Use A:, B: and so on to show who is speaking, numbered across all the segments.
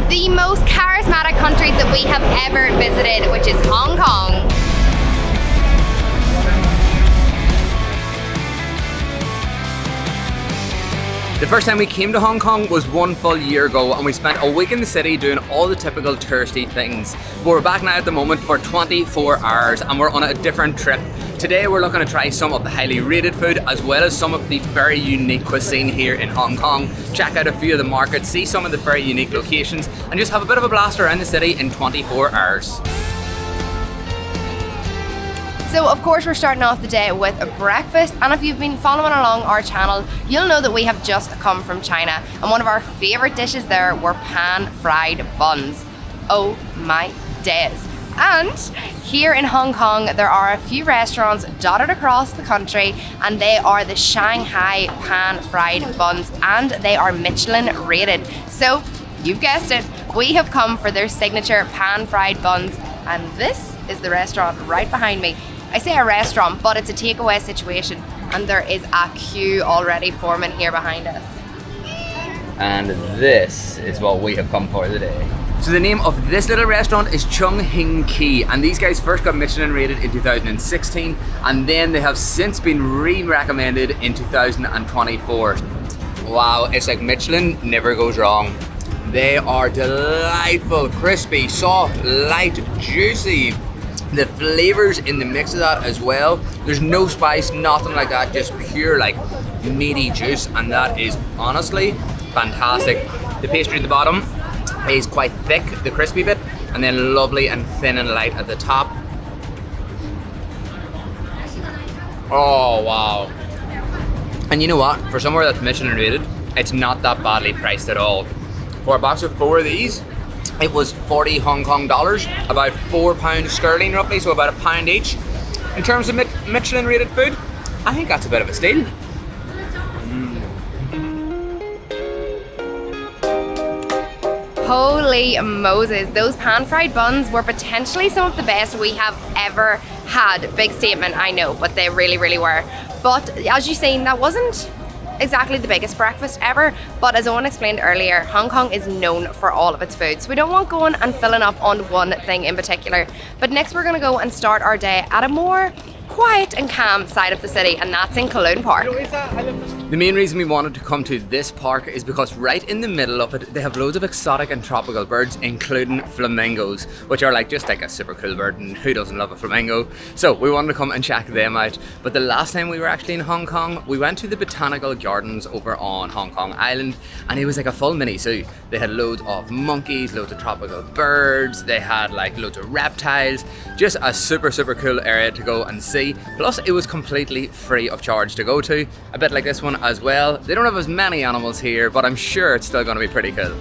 A: the most charismatic countries that we have ever visited, which is Hong Kong.
B: The first time we came to Hong Kong was 1 full year ago, and we spent a week in the city doing all the typical touristy things. But we're back now at the moment for 24 hours and we're on a different trip. Today we're looking to try some of the highly rated food as well as some of the very unique cuisine here in Hong Kong. Check out a few of the markets, see some of the very unique locations and just have a bit of a blast around the city in 24 hours.
A: So of course we're starting off the day with a breakfast, and if you've been following along our channel, you'll know that we have just come from China, and one of our favorite dishes there were pan-fried buns. Oh my days. And here in Hong Kong there are a few restaurants dotted across the country, and they are the Shanghai pan-fried buns, and they are Michelin rated. So you've guessed it, we have come for their signature pan-fried buns, and this is the restaurant right behind me. I say a restaurant, but it's a takeaway situation, and there is a queue already forming here behind us.
B: And this is what we have come for today. So the name of this little restaurant is Chung Hing Kee, and these guys first got Michelin rated in 2016, and then they have since been re-recommended in 2024. Wow, it's like Michelin never goes wrong. They are delightful, crispy, soft, light, juicy. The flavors in the mix of that as well. There's no spice, nothing like that, just pure like meaty juice, and that is honestly fantastic. The pastry at the bottom is quite thick, the crispy bit, and then lovely and thin and light at the top. Oh wow. And you know what? For somewhere that's Michelin rated, it's not that badly priced at all. For a box of 4 of these, it was 40 Hong Kong dollars, about £4 sterling roughly, so about £1 each. In terms of Michelin rated food, I think that's a bit of a steal.
A: Holy Moses, those pan-fried buns were potentially some of the best we have ever had. Big statement, I know, but they really, really were. But as you've seen, that wasn't exactly the biggest breakfast ever, but as Eoin explained earlier, Hong Kong is known for all of its food, so we don't want going and filling up on one thing in particular. But next we're going to go and start our day at a more quiet and calm side of the city, and that's in Kowloon Park.
B: The main reason we wanted to come to this park is because right in the middle of it they have loads of exotic and tropical birds, including flamingos, which are just like a super cool bird, and who doesn't love a flamingo? So we wanted to come and check them out. But the last time we were actually in Hong Kong, we went to the botanical gardens over on Hong Kong Island, and it was like a full mini zoo. They had loads of monkeys, loads of tropical birds, they had like loads of reptiles, just a super cool area to go and see. Plus it was completely free of charge to go to, a bit like this one as well. They don't have as many animals here, but I'm sure it's still going to be pretty cool.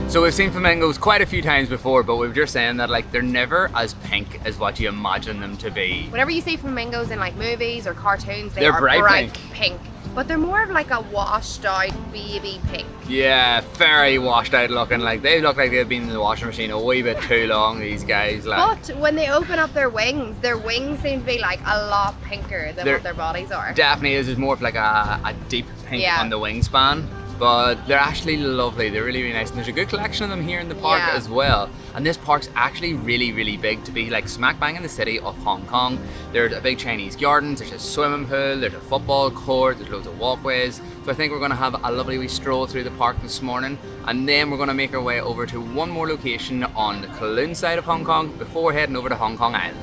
B: So we've seen flamingos quite a few times before, but we were just saying that they're never as pink as what you imagine them to be.
A: Whenever you see flamingos in movies or cartoons,
B: they're
A: are
B: bright
A: pink. But they're more of a washed out baby pink.
B: Yeah, very washed out looking. They look like they've been in the washing machine a wee bit too long, these guys.
A: But when they open up their wings seem to be a lot pinker than what their bodies are.
B: Definitely is more of a deep pink on the wingspan. But they're actually lovely, they're really nice, and there's a good collection of them here in the park as well. And this park's actually really big to be smack bang in the city of Hong Kong. There's a big Chinese gardens, there's a swimming pool, there's a football court, there's loads of walkways. So I think we're going to have a lovely wee stroll through the park this morning, and then we're going to make our way over to one more location on the Kowloon side of Hong Kong before heading over to Hong Kong Island.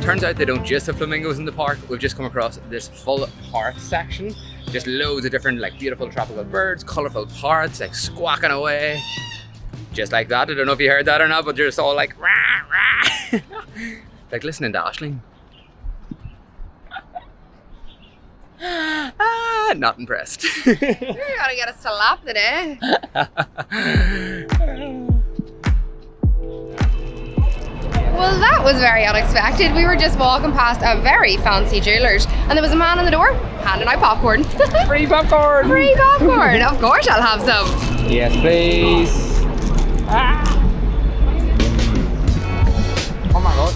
B: Turns out they don't just have flamingos in the park. We've just come across this full parrot section. Just loads of different beautiful tropical birds, colourful parrots squawking away. Just like that. I don't know if you heard that or not, but they're just all rah, rah. Listening to Aisling. Not impressed.
A: You're gonna get a slap today. Well, that was very unexpected. We were just walking past a very fancy jeweller's, and there was a man on the door handing out popcorn.
B: Free popcorn!
A: Free popcorn! Of course I'll have some.
B: Yes, please. Oh my god.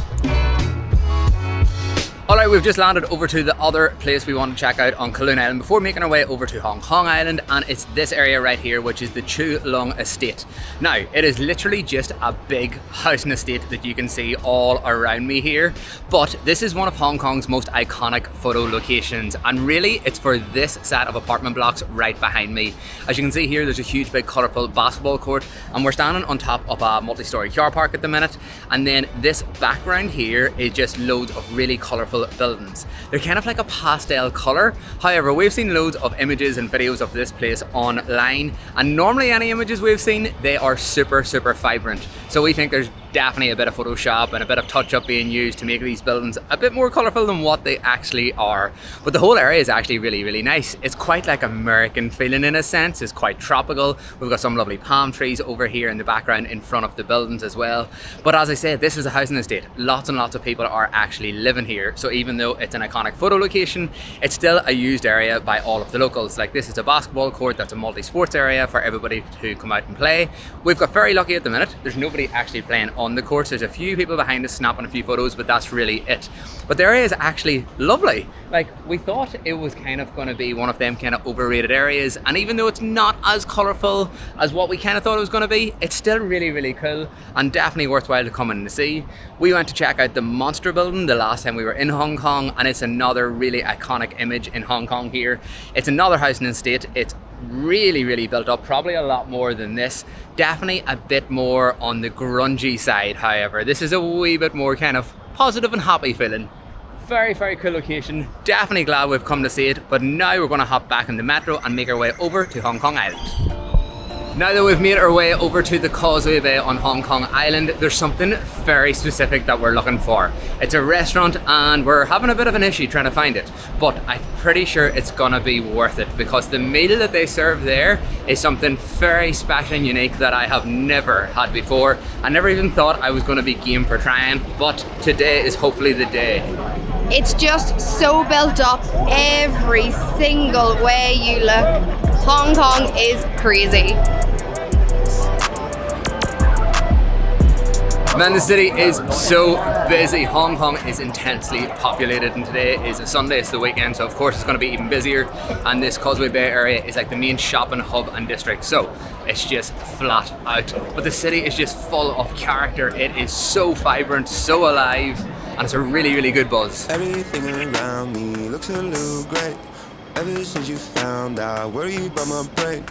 B: Alright, we've just landed over to the other place we want to check out on Kowloon Island before making our way over to Hong Kong Island, and it's this area right here, which is the Kowloon Estate. Now, it is literally just a big housing estate that you can see all around me here, but this is one of Hong Kong's most iconic photo locations, and really it's for this set of apartment blocks right behind me. As you can see here, there's a huge big colourful basketball court, and we're standing on top of a multi-storey car park at the minute, and then this background here is just loads of really colourful buildings. They're kind of like a pastel colour. However, we've seen loads of images and videos of this place online, and normally any images we've seen, they are super vibrant. So we think there's definitely a bit of Photoshop and a bit of touch-up being used to make these buildings a bit more colourful than what they actually are. But the whole area is actually really nice. It's quite like American feeling in a sense. It's quite tropical. We've got some lovely palm trees over here in the background in front of the buildings as well. But as I said, this is a housing estate. Lots and lots of people are actually living here. So even though it's an iconic photo location, it's still a used area by all of the locals. Like, this is a basketball court that's a multi-sports area for everybody to come out and play. We've got very lucky at the minute. There's nobody actually playing on the course. There's a few people behind us snapping a few photos, but that's really it. But the area is actually lovely. Like, we thought it was kind of going to be one of them kind of overrated areas, and even though it's not as colourful as what we kind of thought it was going to be, it's still really cool and definitely worthwhile to come in and see. We went to check out the Monster Building the last time we were in Hong Kong, and it's another really iconic image in Hong Kong here. It's another housing estate. It's really built up, probably a lot more than this. Definitely a bit more on the grungy side, however. This is a wee bit more kind of positive and happy feeling. Very cool location. Definitely glad we've come to see it, but now we're going to hop back in the metro and make our way over to Hong Kong Island. Now that we've made our way over to the Causeway Bay on Hong Kong Island, there's something very specific that we're looking for. It's a restaurant and we're having a bit of an issue trying to find it, but I'm pretty sure it's gonna be worth it because the meal that they serve there is something very special and unique that I have never had before. I never even thought I was gonna be game for trying, but today is hopefully the day.
A: It's just so built up every single way you look. Hong Kong is crazy.
B: Man, the city is so busy. Hong Kong is intensely populated, and today is a Sunday, it's the weekend, so of course it's going to be even busier. And this Causeway Bay area is like the main shopping hub and district, so it's just flat out. But the city is just full of character. It is so vibrant, so alive, and it's a really good buzz.
C: Everything around me looks a little great. Ever since you found out where you by my brain.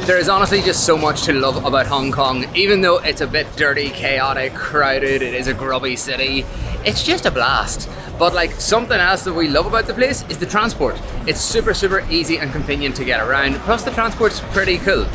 B: There is honestly just so much to love about Hong Kong. Even though it's a bit dirty, chaotic, crowded, it is a grubby city, it's just a blast. But like, something else that we love about the place is the transport. It's super easy and convenient to get around, plus the transport's pretty cool.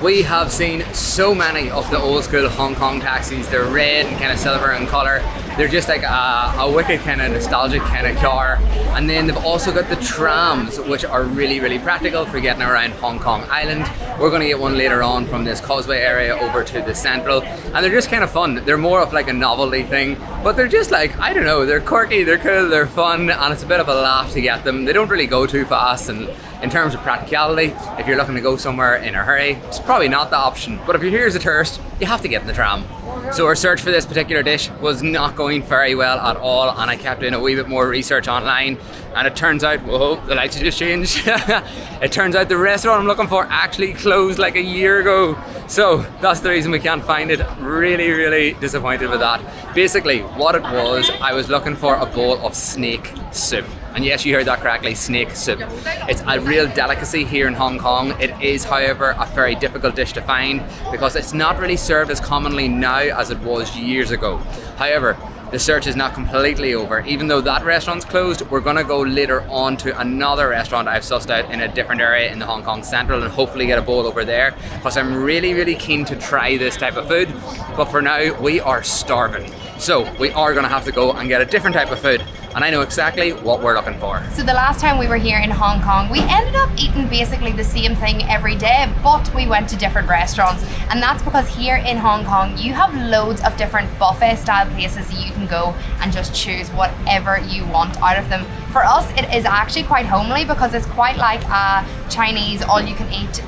B: We have seen so many of the old school Hong Kong taxis. They're red and kind of silver in colour. They're just like a wicked kind of nostalgic kind of car. And then they've also got the trams, which are really practical for getting around Hong Kong Island. We're going to get one later on from this Causeway area over to the Central, and they're just kind of fun. They're more of like a novelty thing, but they're just like, I don't know, they're quirky, they're cool, they're fun, and it's a bit of a laugh to get them. They don't really go too fast, and in terms of practicality, if you're looking to go somewhere in a hurry, it's probably not the option. But if you're here as a tourist, you have to get in the tram. So our search for this particular dish was not going very well at all, and I kept doing a wee bit more research online, and it turns out, whoa, the lights just changed. It turns out the restaurant I'm looking for actually closed like a year ago. So that's the reason we can't find it. Really disappointed with that. Basically, what it was, I was looking for a bowl of snake soup. And yes, you heard that correctly, snake soup. It's a real delicacy here in Hong Kong. It is, however, a very difficult dish to find because it's not really served as commonly now as it was years ago. However, the search is not completely over. Even though that restaurant's closed, we're gonna go later on to another restaurant I've sussed out in a different area in the Hong Kong Central and hopefully get a bowl over there because I'm really keen to try this type of food. But for now, we are starving. So we are gonna have to go and get a different type of food. And I know exactly what we're looking for.
A: So the last time we were here in Hong Kong, we ended up eating basically the same thing every day, but we went to different restaurants. And that's because here in Hong Kong, you have loads of different buffet style places that you can go and just choose whatever you want out of them. For us, it is actually quite homely because it's quite like a Chinese all you can eat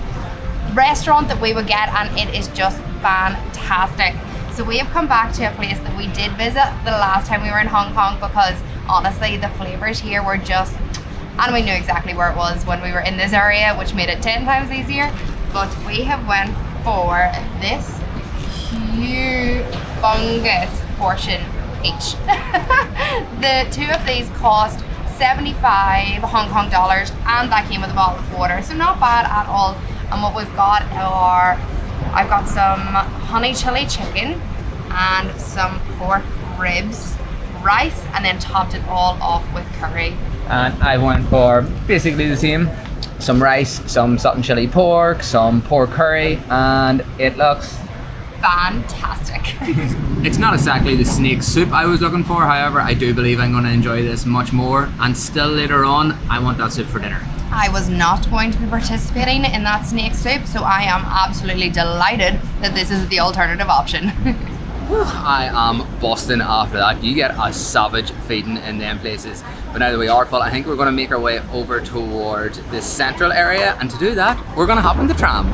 A: restaurant that we would get, and it is just fantastic. So we have come back to a place that we did visit the last time we were in Hong Kong because honestly the flavours here were just, and we knew exactly where it was when we were in this area, which made it 10 times easier. But we have went for this humongous portion each. The two of these cost 75 Hong Kong dollars, and that came with a bottle of water, so not bad at all. And what we've got are, I've got some honey chili chicken and some pork ribs, rice, and then topped it all off with curry.
B: And I went for basically the same. Some rice, some salt and chili pork, some pork curry, and it looks
A: fantastic.
B: It's not exactly the snake soup I was looking for, however, I do believe I'm going to enjoy this much more, and still later on, I want that soup for dinner.
A: I was not going to be participating in that snake soup, so I am absolutely delighted that this is the alternative option.
B: I am busting after that. You get a savage feeding in them places. But now that we are full, I think we're going to make our way over towards the central area, and to do that, we're going to hop in the tram.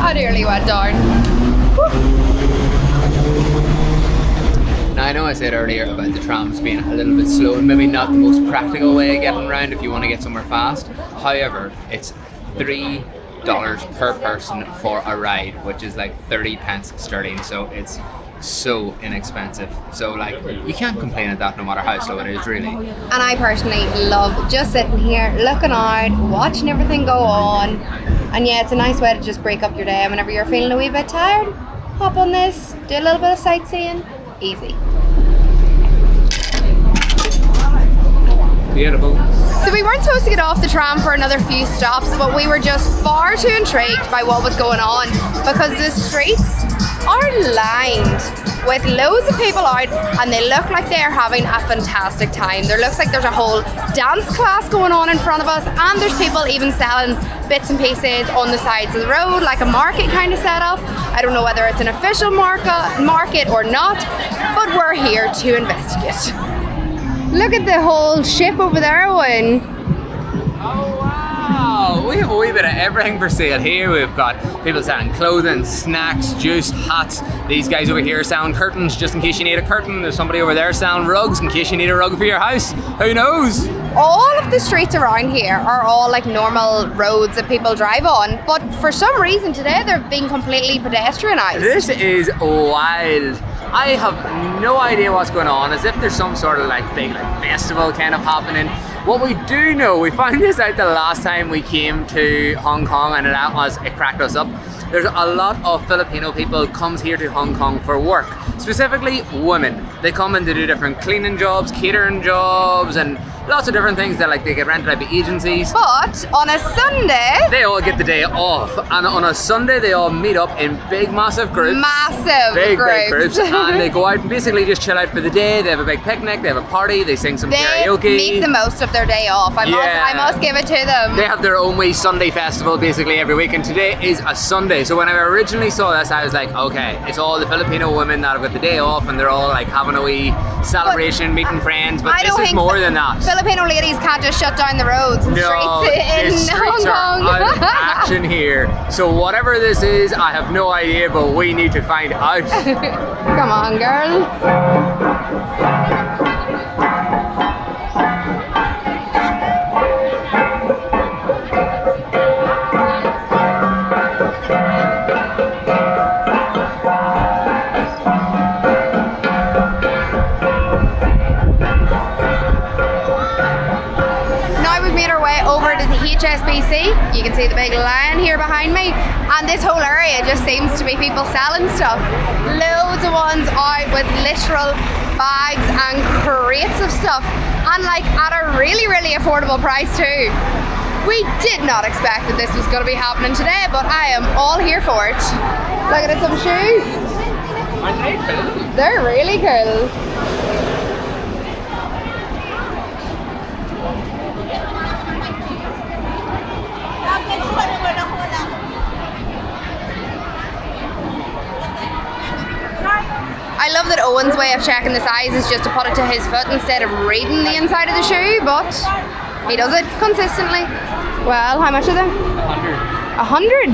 A: I nearly went down.
B: Now I know I said earlier about the trams being a little bit slow and maybe not the most practical way of getting around if you want to get somewhere fast. However, it's $3 per person for a ride, which is like 30 pence sterling, so it's so inexpensive. So like, you can't complain at that no matter how slow it is, really.
A: And I personally love just sitting here, looking out, watching everything go on. And yeah, it's a nice way to just break up your day whenever you're feeling a wee bit tired. Hop on this, do a little bit of sightseeing, easy.
B: Beautiful.
A: So we weren't supposed to get off the tram for another few stops, but we were just far too intrigued by what was going on because the streets are lined with loads of people out, and they look like they are having a fantastic time. There looks like there's a whole dance class going on in front of us, and there's people even selling bits and pieces on the sides of the road, like a market kind of setup. I don't know whether it's an official market or not, but we're here to investigate. Look at the whole ship over there, Eoin.
B: Oh wow! We have a wee bit of everything for sale here. We've got people selling clothing, snacks, juice, hats. These guys over here are selling curtains, just in case you need a curtain. There's somebody over there selling rugs, in case you need a rug for your house. Who knows?
A: All of the streets around here are all like normal roads that people drive on, but for some reason today they're being completely pedestrianised.
B: This is wild. I have no idea what's going on, as if there's some sort of like big like festival kind of happening. What we do know, we found this out the last time we came to Hong Kong, and it cracked us up. There's a lot of Filipino people comes here to Hong Kong for work, specifically women. They come in to do different cleaning jobs, catering jobs, and lots of different things that like they get rented out by agencies.
A: But on a Sunday,
B: they all get the day off, and on a Sunday they all meet up in big massive groups.
A: Big
B: groups, and they go out and basically just chill out for the day. They have a big picnic, they have a party, they sing some karaoke.
A: They make the most of their day off. I must give it to them.
B: They have their own wee Sunday festival basically every week, and today is a Sunday. So when I originally saw this, I was like, okay, it's all the Filipino women that have got the day off, and they're all like having a wee celebration, meeting friends, but this is more than that.
A: Filipino ladies can't just shut down the roads and streets in Hong Kong.
B: Out of action here. So whatever this is, I have no idea, but we need to find out.
A: Come on, girls. HSBC. You can see the big lion here behind me, and this whole area just seems to be people selling stuff. Loads of ones out with literal bags and crates of stuff, and like at a really, really affordable price too. We did not expect that this was going to be happening today, but I am all here for it. Look at some shoes.
B: Aren't they cool?
A: They're really cool. I love that Eoin's way of checking the size is just to put it to his foot instead of reading the inside of the shoe, but he does it consistently. Well, how much are they?
B: 100.
A: 100?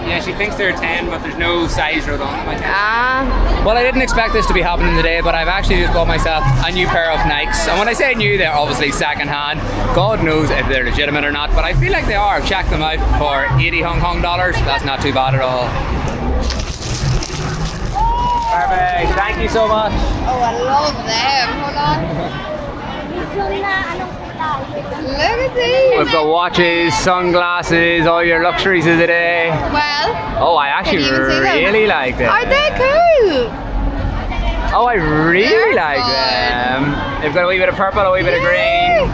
B: Yeah, she thinks they're 10, but there's no size wrote on them, I guess.
A: Ah.
B: Well, I didn't expect this to be happening today, but I've actually just bought myself a new pair of Nikes. And when I say new, they're obviously second hand. God knows if they're legitimate or not, but I feel like they are. Check them out for 80 Hong Kong dollars. That's not too bad at all. Perfect. Thank you so much.
A: Oh, I love them. Hold on. Look at these.
B: We've got watches, sunglasses, all your luxuries of the day.
A: Well,
B: Oh, I actually
A: can you even see them?
B: really like them.
A: Are they cool?
B: Oh, I really
A: They're
B: like
A: fun.
B: them. They've got a wee bit of purple, a wee bit of green.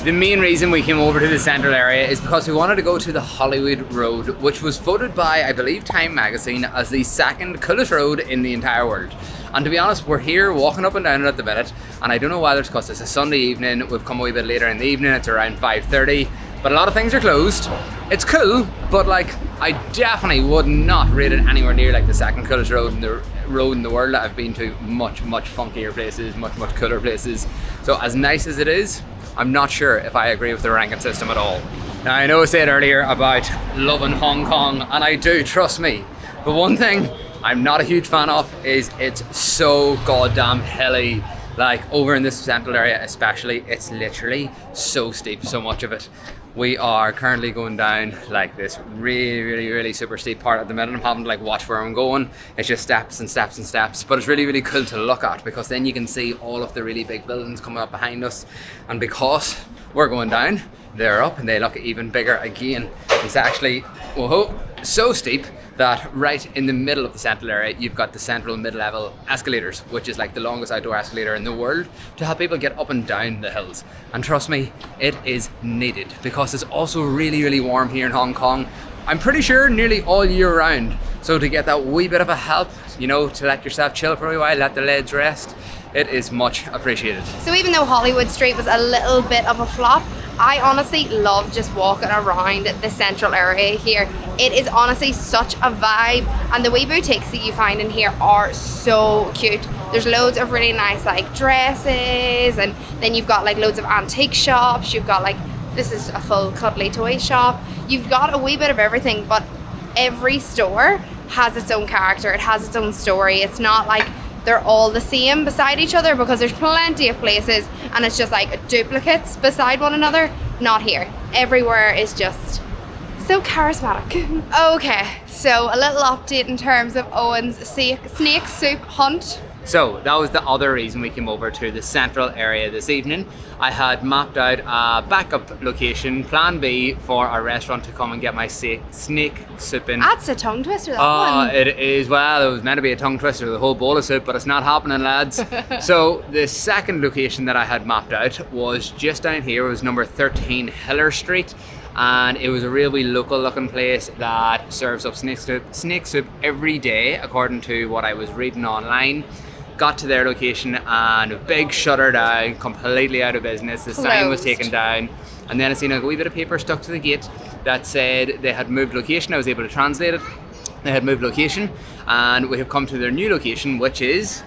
B: The main reason we came over to the central area is because we wanted to go to the Hollywood Road, which was voted by, I believe, Time magazine as the second coolest road in the entire world. And to be honest, we're here walking up and down it at the minute, and I don't know whether it's because it's a Sunday evening. We've come a wee bit later in the evening. It's around 5:30, but a lot of things are closed. It's cool, but like, I definitely would not rate it anywhere near like the second coolest road in the world. I've been to much funkier places, much cooler places. So as nice as it is, I'm not sure if I agree with the ranking system at all. Now, I know I said earlier about loving Hong Kong, and I do, trust me. But one thing I'm not a huge fan of is it's so goddamn hilly. Like over in this central area especially, it's literally so steep, so much of it. We are currently going down like this really super steep part at the minute. I'm having to like watch where I'm going. It's just steps and steps and steps, but it's really cool to look at because then you can see all of the really big buildings coming up behind us. And because we're going down, they're up and they look even bigger again. It's actually, whoa, so steep that right in the middle of the central area, you've got the central mid-level escalators, which is like the longest outdoor escalator in the world to help people get up and down the hills. And trust me, it is needed because it's also really warm here in Hong Kong. I'm pretty sure nearly all year round. So to get that wee bit of a help, you know, to let yourself chill for a while, let the legs rest, it is much appreciated.
A: So even though Hollywood Street was a little bit of a flop, I honestly love just walking around the central area here. It is honestly such a vibe, and the wee boutiques that you find in here are so cute. There's loads of really nice like dresses, and then you've got like loads of antique shops. You've got like, this is a full cuddly toy shop. You've got a wee bit of everything, but every store has its own character. It has its own story. It's not like they're all the same beside each other, because there's plenty of places and it's just like duplicates beside one another. Not here. Everywhere is just so charismatic. Okay, so a little update in terms of Eoin's snake soup hunt.
B: So that was the other reason we came over to the central area this evening. I had mapped out a backup location, plan B, for a restaurant to come and get my snake soup in.
A: That's a tongue twister, that one.
B: It is, well, it was meant to be a tongue twister, the whole bowl of soup, but it's not happening, lads. So the second location that I had mapped out was just down here. It was number 13 Hiller Street. And it was a really local looking place that serves up snake soup every day, according to what I was reading online. Got to their location and a big shutter down, completely out of business. The sign was taken down, and then I seen a wee bit of paper stuck to the gate that said they had moved location. I was able to translate it. They had moved location, and we have come to their new location, which is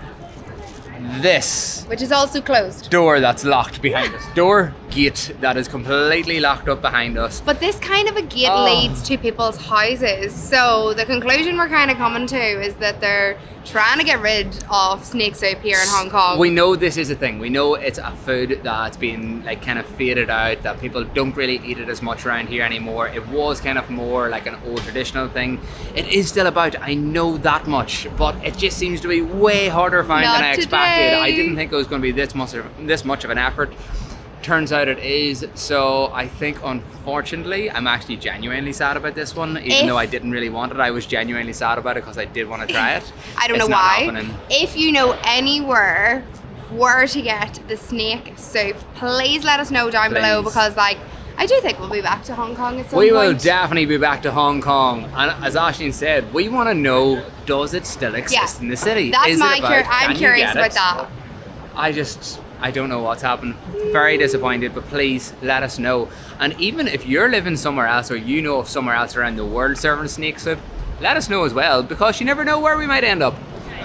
B: this.
A: Which is also closed.
B: Door that's locked behind us. Door, gate that is completely locked up behind us.
A: But this kind of a gate leads to people's houses. So the conclusion we're kind of coming to is that they're trying to get rid of snake soup here in Hong Kong.
B: We know this is a thing. We know it's a food that's been like kind of faded out, that people don't really eat it as much around here anymore. It was kind of more like an old traditional thing. It is still about, I know that much, but it just seems to be way harder to find than I expected. I didn't think it was going to be this much of an effort. Turns out it is. So I think, unfortunately, I'm actually genuinely sad about this one. Even though I didn't really want it, I was genuinely sad about it because I did want to try it.
A: I don't know why. If you know anywhere where to get the snake soup, please let us know down below, because like, I do think we'll be back to Hong Kong at some point.
B: We will definitely be back to Hong Kong. And as Aisling said, we want to know, does it still exist in the city?
A: That's I'm curious about that.
B: I don't know what's happened. Very disappointed, but please let us know. And even if you're living somewhere else or you know of somewhere else around the world serving snake soup, let us know as well, because you never know where we might end up.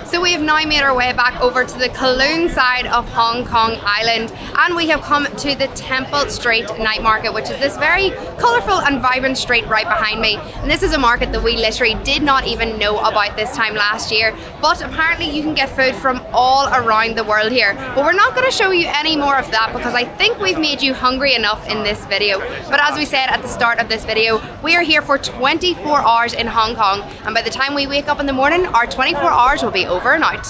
A: So we have now made our way back over to the Kowloon side of Hong Kong Island, and we have come to the Temple Street Night Market, which is this very colourful and vibrant street right behind me. And this is a market that we literally did not even know about this time last year, but apparently you can get food from all around the world here. But we're not going to show you any more of that because I think we've made you hungry enough in this video. But as we said at the start of this video, we are here for 24 hours in Hong Kong, and by the time we wake up in the morning, our 24 hours will be over and out.